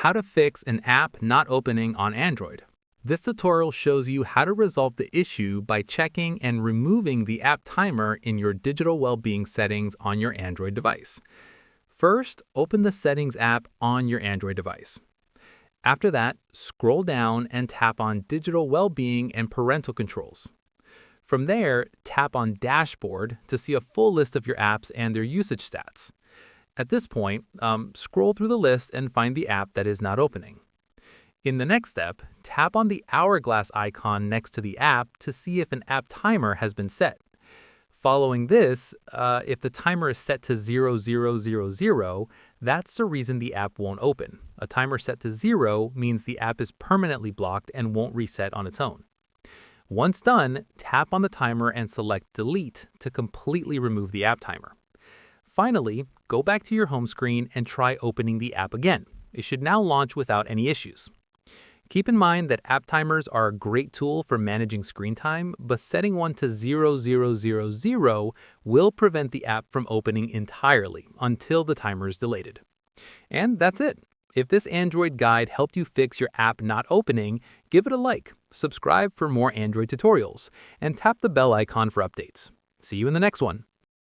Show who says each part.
Speaker 1: How to fix an app not opening on Android. This tutorial shows you how to resolve the issue by checking and removing the app timer in your digital well-being settings on your Android device. First, open the Settings app on your Android device. After that, scroll down and tap on Digital Well-being and Parental Controls. From there, tap on Dashboard to see a full list of your apps and their usage stats. At this point, scroll through the list and find the app that is not opening. In the next step, tap on the hourglass icon next to the app to see if an app timer has been set. Following this, if the timer is set to 0000, that's the reason the app won't open. A timer set to 0 means the app is permanently blocked and won't reset on its own. Once done, tap on the timer and select Delete to completely remove the app timer. Finally, go back to your home screen and try opening the app again. It should now launch without any issues. Keep in mind that app timers are a great tool for managing screen time, but setting one to 0000 will prevent the app from opening entirely until the timer is deleted. And that's it. If this Android guide helped you fix your app not opening, give it a like, subscribe for more Android tutorials, and tap the bell icon for updates. See you in the next one.